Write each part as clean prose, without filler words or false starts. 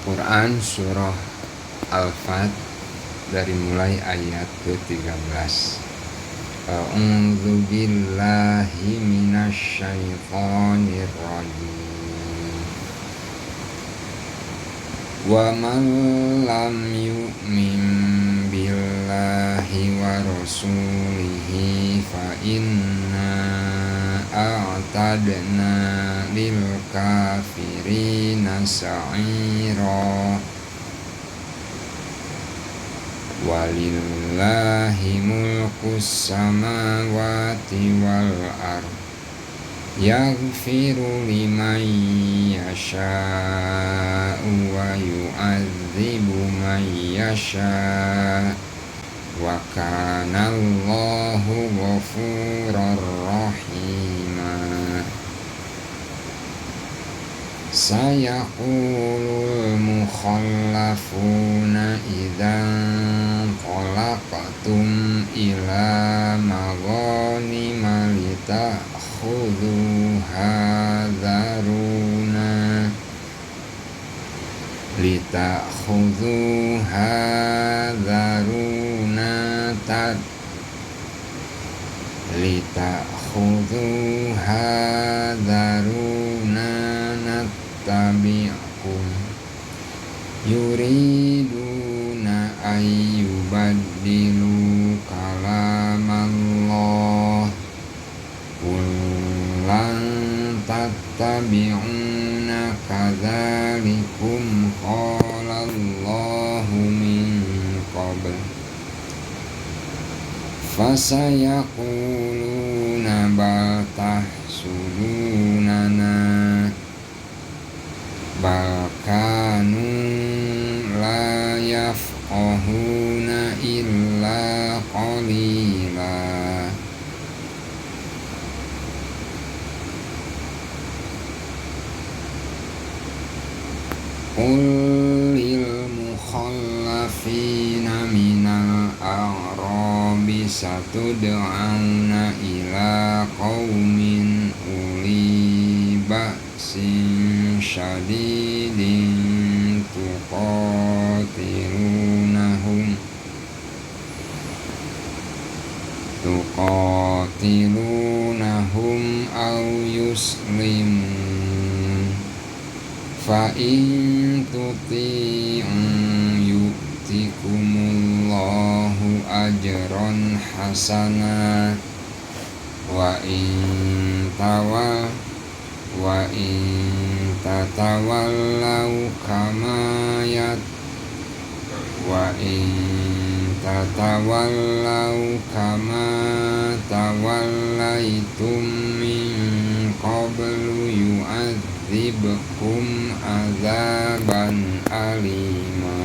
Quran surah Al-Fat dari mulai ayat ke-13. A'udzu billahi minasy syaithanir rajim. Wa man lam yu'min billahi wa rasulihi fa inna a'tadna lil kafirina sa'ira. Walillahi mulkus samawati wal ard yaghfiru liman yasha'u wa yu'adzibu man yasha' wa kana Allahu ghafurur rahima. Sayaqulul mukhallafuna idzan talaqtum ila maghanima litakhudhuha dharuna nattabi'kum yuriduna ayyubaddilu kalamallah qul lan tattabi'una kadzalikum qalallahu min qabl fasayaquluna bal tahsudunana bal kanu la yafqahuna illa qalila. Qul lil mukhallafina minal a'rabi satud'auna ila qaumin uli ba'sin syadidin tuqatilunahum aw yuslimun fa in tuti'u yu'tikumullahu ajran hasana wa in tatawallaw kama tawallaitum min qablu yu'adzibkum azaban alima.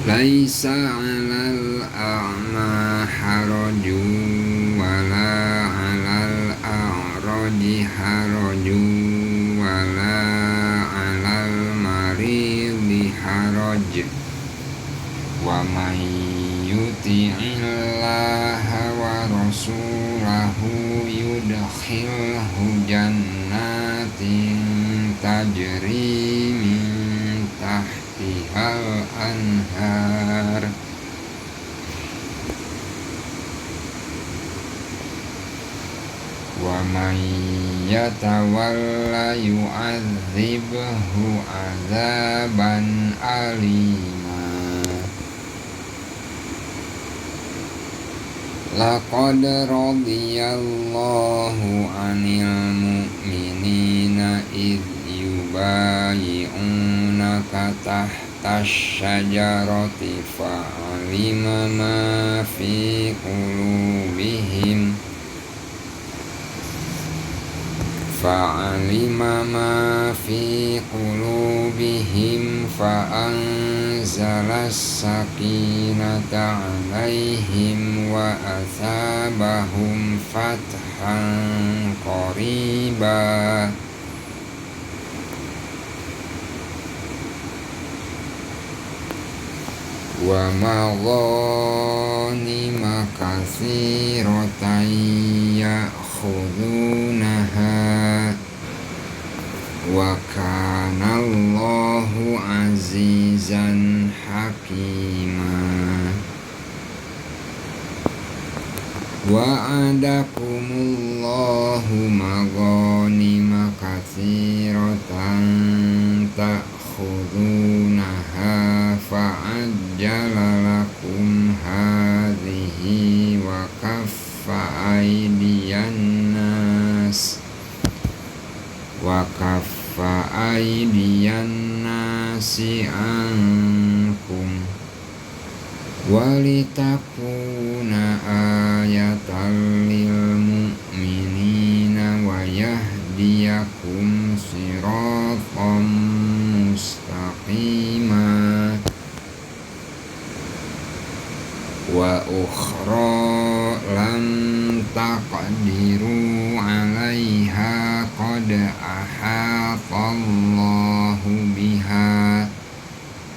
Laisa 'alal a'ma harajun wala 'alal a'raji harajun wala 'alal maridi haraj wa man yuti'illaha wa rasulahu yudkhilhu jannatin tajri min tahtihal anhar wa man yatawalla yu'adzibhu azaban alima. Laqad radiyallahu 'anil mu'minina idh yubayi'unaka tahtash syajarati fa'alima ma fi qulubihim fa'anzalas sakinata 'alaihim wa asabahum fathan qariba. Wa maghanima katsiratan ya'khudunaha wa kana Allahu azizan hakima. Wa'adakumullahu maghanima katsiratan ta'khudunaha fa'ajjala lakum hadhihi wa kaffa aydiyan nasi ankum walitakuna ayatan lil mu'minina wa yahdiyakum siratan mustaqima wa ukhra lam taqdiru 'alaiha qad ahatallahu biha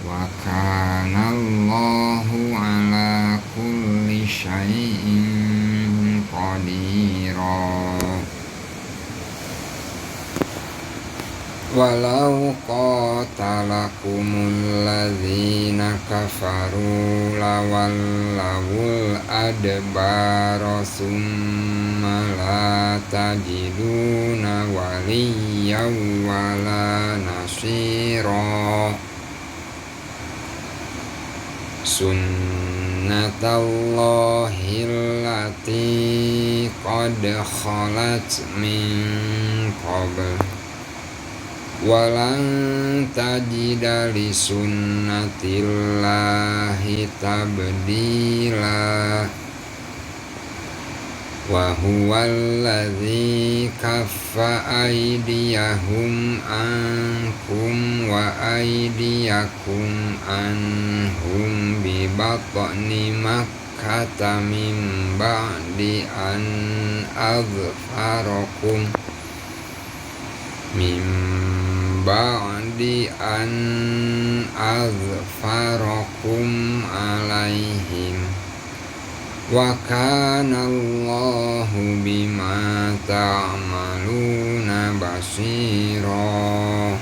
wa kana Allahu ala kulli syai'in qadira. Walau qatalakumul ladzina kafaru lawallawul adbara summa la tajiduna waliyyan wala nasira. Sunnatallahi allati qad khalat min qabl walan tajida li sunnatillahi tabdila. Wa huwal ladzi kaffa aydiyahum ankum wa aydiyakum anhum bi batni Makkah min ba'di an azfarakum alaihim wa kana Allahu bima ta'maluna basira.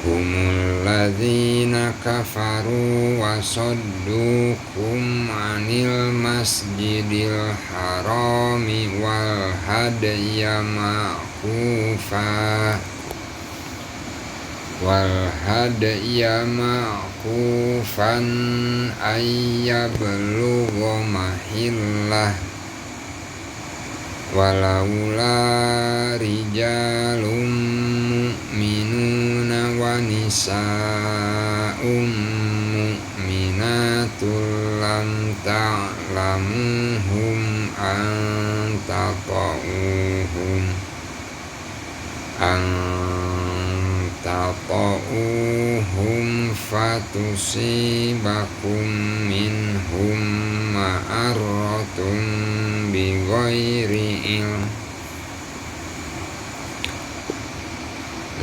Humul ladzina kafaru wa saddukum 'anil masjidil harami wal hadya ma'kufan ayyablugha mahillah walaula rijalum mu'minuna wa nisa'um mu'minatul lam ta'lamuhum an taqa'uhum fatusibakum minhum ma'arratun bighairi ilm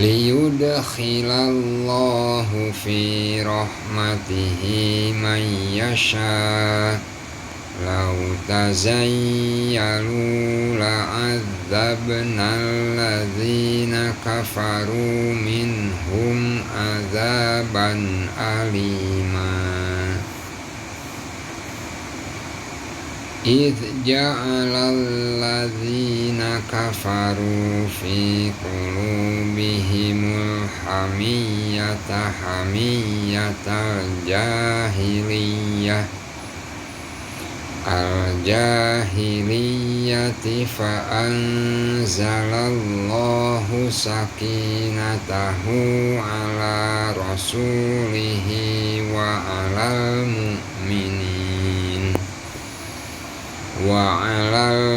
liyudkhilallahu fi rahmatihi man yasha. Lau tazayyalu la'adzabna alladzina kafaru minhum azaban alima. Idh ja'ala alladzina kafaru fi qulubihimul hamiyyata hamiyyatal jahiliyyati fa anzalallahu sakinatahu ala rasulihi wa alal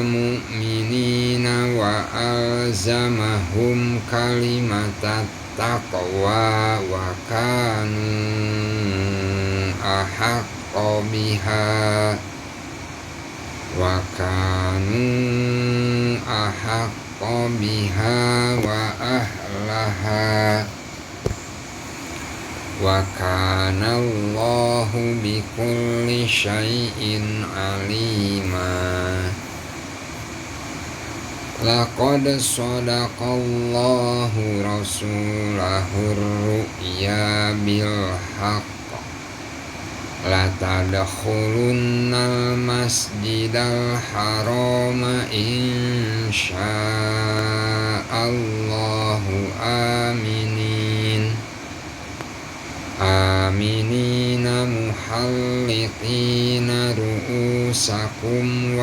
mu'minina wa alzamahum kalimatat taqwa wa kanu ahaqqa biha wa ahlaha wa kana Allahu bikulli syai'in alima. Laqad sadaqallahu rasulahur ru'ya bil haqq la tadkhulunnal masjidal harama insya'allahu aminina muhalliqina ru'usakum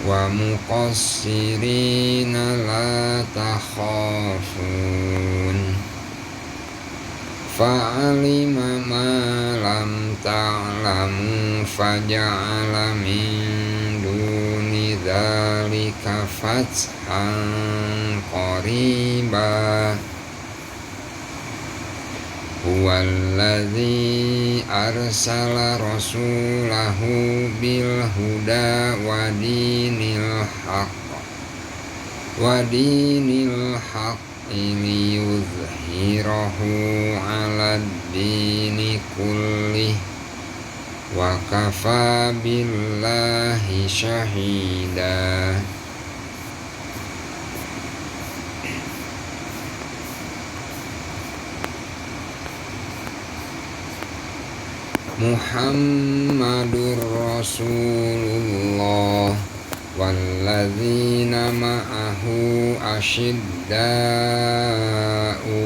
wa muqassirina la takhafun fa'alima ma lam ta'lamu faja'ala min duni dzalika fathan qariba huwallazi arsala rasulahu bil huda wa dinil haqq liyuzhirahu 'alad dini kullih wa kafa billahi syahida. Muhammadur Rasulullah walladzina ma'ahu asyidda'u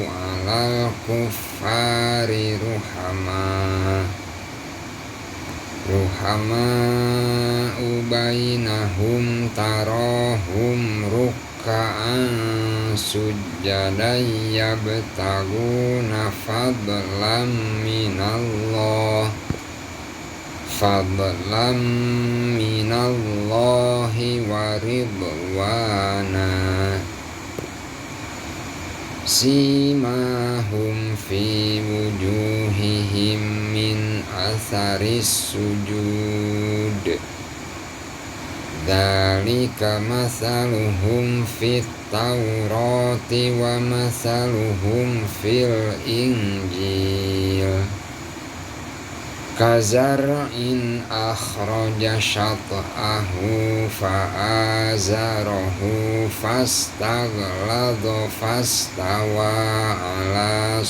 'alal kuffari ruhama'u bainahum tarahum ruk'an sujjadan yabtaguna fadlan minallahi wa ridwana simahum fi wujuhihim min atharis sujud dzalika masaluhum fit taurati wa masaluhum fil injil kazar'in akhraja syat'ahu fa'azarahu fastaghladha fastawa ala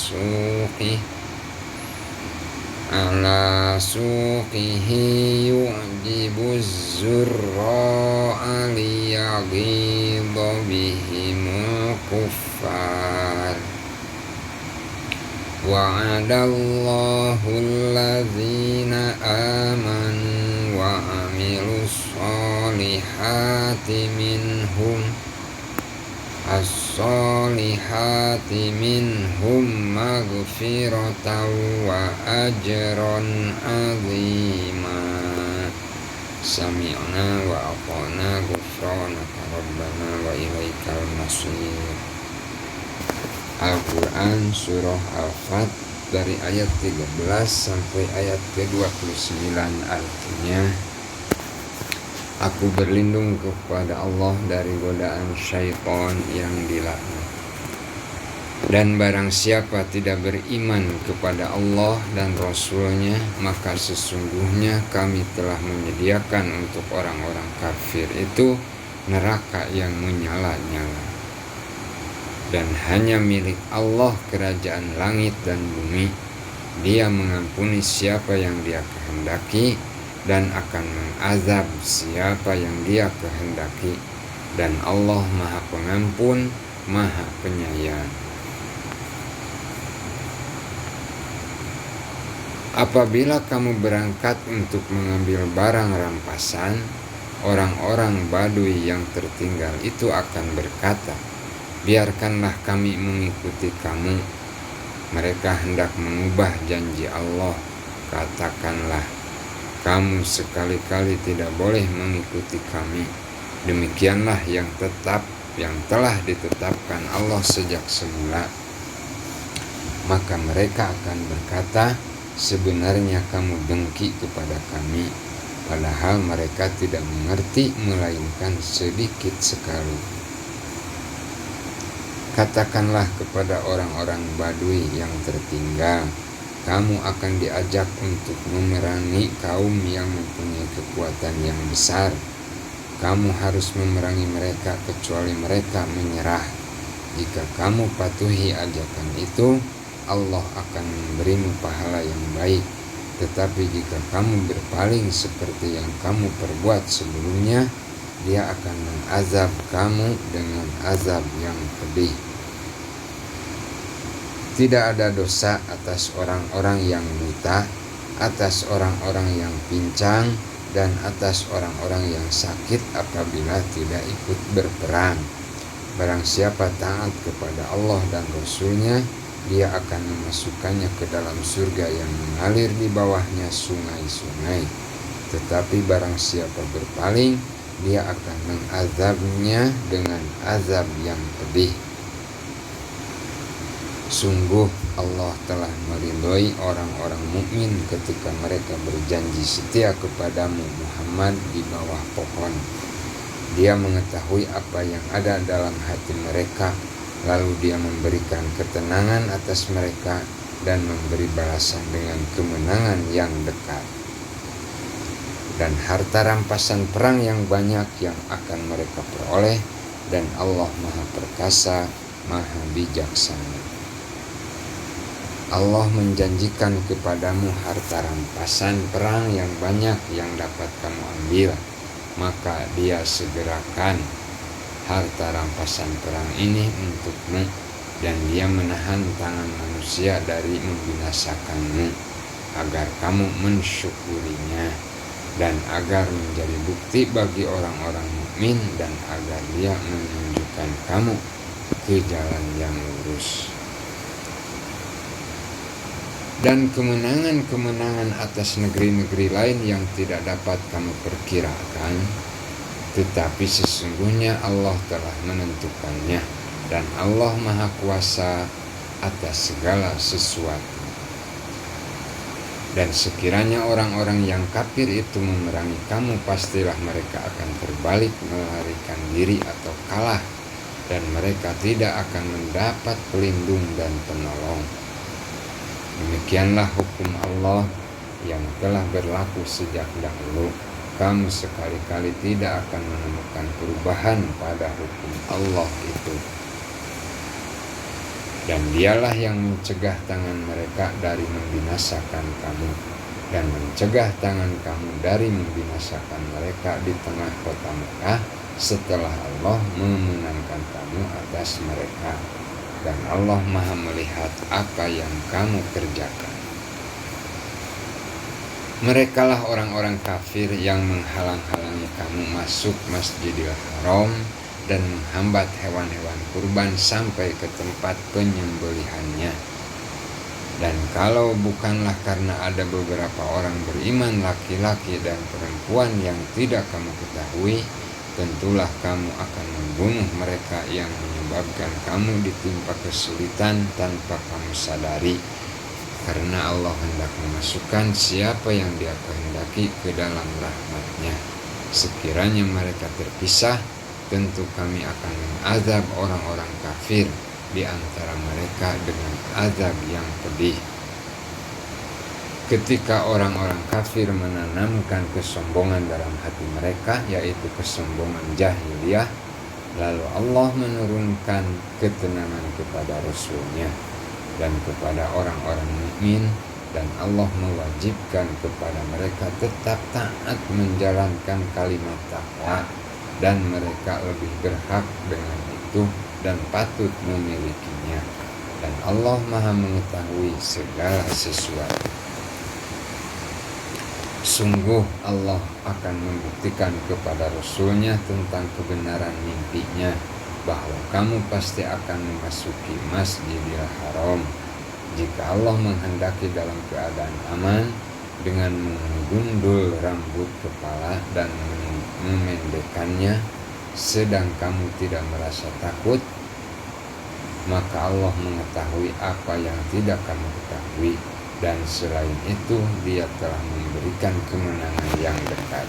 suqihi yu'jibuz zurra'a liyaghidha bihimul kuffar wa'adallahu alladzina amanu wa amilus solihati minhum maghfiratan wa ajran azima. Sami'na wa ata'na ghufranaka rabbana wa ilaikal masir. Al-Quran Surah Al-Fat dari ayat 13 sampai ayat ke-29 artinya, aku berlindung kepada Allah dari godaan syaitan yang dilaknat. Dan barang siapa tidak beriman kepada Allah dan Rasul-Nya, maka sesungguhnya kami telah menyediakan untuk orang-orang kafir itu neraka yang menyala-nyala. Dan hanya milik Allah kerajaan langit dan bumi. Dia mengampuni siapa yang Dia kehendaki dan akan mengazab siapa yang Dia kehendaki. Dan Allah Maha Pengampun, Maha Penyayang. Apabila kamu berangkat untuk mengambil barang rampasan, orang-orang Badui yang tertinggal itu akan berkata, biarkanlah kami mengikuti kamu. Mereka hendak mengubah janji Allah. Katakanlah, kamu sekali-kali tidak boleh mengikuti kami. Demikianlah yang telah ditetapkan Allah sejak semula. Maka mereka akan berkata, sebenarnya kamu dengki kepada kami, padahal mereka tidak mengerti melainkan sedikit sekali. Katakanlah kepada orang-orang Badui yang tertinggal, kamu akan diajak untuk memerangi kaum yang mempunyai kekuatan yang besar, kamu harus memerangi mereka kecuali mereka menyerah. Jika kamu patuhi ajakan itu, Allah akan memberimu pahala yang baik. Tetapi jika kamu berpaling seperti yang kamu perbuat sebelumnya, Dia akan mengazab kamu dengan azab yang pedih. Tidak ada dosa atas orang-orang yang buta, atas orang-orang yang pincang, dan atas orang-orang yang sakit apabila tidak ikut berperang. Barang siapa taat kepada Allah dan Rasul-Nya, Dia akan memasukkannya ke dalam surga yang mengalir di bawahnya sungai-sungai. Tetapi barang siapa berpaling, Dia akan mengazabnya dengan azab yang pedih. Sungguh Allah telah meridhoi orang-orang mukmin ketika mereka berjanji setia kepadamu Muhammad di bawah pohon. Dia mengetahui apa yang ada dalam hati mereka, lalu Dia memberikan ketenangan atas mereka dan memberi balasan dengan kemenangan yang dekat. Dan harta rampasan perang yang banyak yang akan mereka peroleh, dan Allah Maha Perkasa, Maha Bijaksana. Allah menjanjikan kepadamu harta rampasan perang yang banyak yang dapat kamu ambil, maka Dia segerakan harta rampasan perang ini untukmu, dan Dia menahan tangan manusia dari membinasakanmu, agar kamu mensyukurinya, dan agar menjadi bukti bagi orang-orang mukmin, dan agar Dia menunjukkan kamu ke jalan yang lurus. Dan kemenangan-kemenangan atas negeri-negeri lain yang tidak dapat kamu perkirakan, tetapi sesungguhnya Allah telah menentukannya, dan Allah Maha Kuasa atas segala sesuatu. Dan sekiranya orang-orang yang kafir itu memerangi kamu, pastilah mereka akan terbalik melarikan diri atau kalah, dan mereka tidak akan mendapat pelindung dan penolong. Demikianlah hukum Allah yang telah berlaku sejak dahulu. Kamu sekali-kali tidak akan menemukan perubahan pada hukum Allah itu. Dan Dialah yang mencegah tangan mereka dari membinasakan kamu, dan mencegah tangan kamu dari membinasakan mereka di tengah kota Mekah setelah Allah memenangkan kamu atas mereka. Dan Allah Maha melihat apa yang kamu kerjakan. Merekalah orang-orang kafir yang menghalang-halangi kamu masuk Masjidil Haram dan menghambat hewan-hewan kurban sampai ke tempat penyembelihannya. Dan kalau bukanlah karena ada beberapa orang beriman laki-laki dan perempuan yang tidak kamu ketahui, tentulah kamu akan membunuh mereka yang menyebabkan kamu ditimpa kesulitan tanpa kamu sadari, karena Allah hendak memasukkan siapa yang Dia kehendaki ke dalam rahmat-Nya. Sekiranya mereka terpisah, tentu kami akan mengazab orang-orang kafir di antara mereka dengan azab yang pedih. Ketika orang-orang kafir menanamkan kesombongan dalam hati mereka, yaitu kesombongan jahiliyah, lalu Allah menurunkan ketenangan kepada Rasul-Nya dan kepada orang-orang mukmin, dan Allah mewajibkan kepada mereka tetap taat menjalankan kalimat takwa, dan mereka lebih berhak dengan itu dan patut memilikinya. Dan Allah Maha mengetahui segala sesuatu. Sungguh Allah akan membuktikan kepada Rasul-Nya tentang kebenaran mimpinya, bahwa kamu pasti akan memasuki Masjidil Haram jika Allah menghendaki dalam keadaan aman, dengan menggundul rambut kepala dan memendekkannya, sedang kamu tidak merasa takut, maka Allah mengetahui apa yang tidak kamu ketahui, dan selain itu Dia telah memberikan kemenangan yang dekat.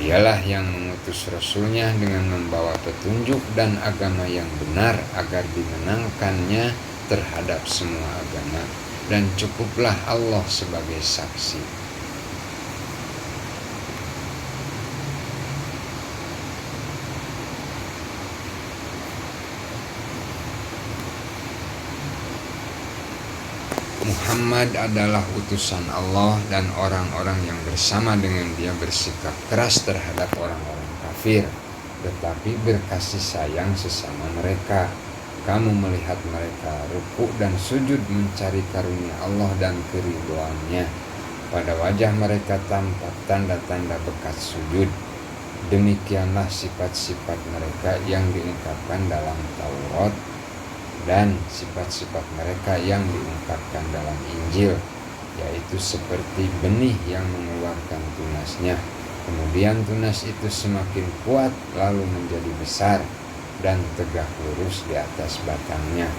Dialah yang mengutus Rasul-Nya dengan membawa petunjuk dan agama yang benar agar dimenangkannya terhadap semua agama, dan cukuplah Allah sebagai saksi. Muhammad adalah utusan Allah dan orang-orang yang bersama dengan dia bersikap keras terhadap orang-orang kafir, tetapi berkasih sayang sesama mereka. Kamu melihat mereka ruku dan sujud mencari karunia Allah dan keridhoannya. Pada wajah mereka tampak tanda-tanda bekas sujud. Demikianlah sifat-sifat mereka yang diungkapkan dalam Taurat dan sifat-sifat mereka yang diungkapkan dalam Injil, yaitu seperti benih yang mengeluarkan tunasnya. Kemudian tunas itu semakin kuat lalu menjadi besar dan tegak lurus di atas batangnya.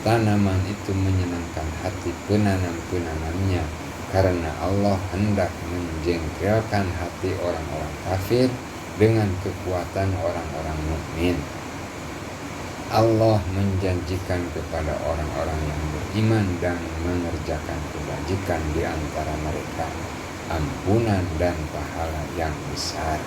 Tanaman itu menyenangkan hati penanam-penanamnya, karena Allah hendak menjengkelkan hati orang-orang kafir dengan kekuatan orang-orang mukmin. Allah menjanjikan kepada orang-orang yang beriman dan mengerjakan kebajikan di antara mereka ampunan dan pahala yang besar.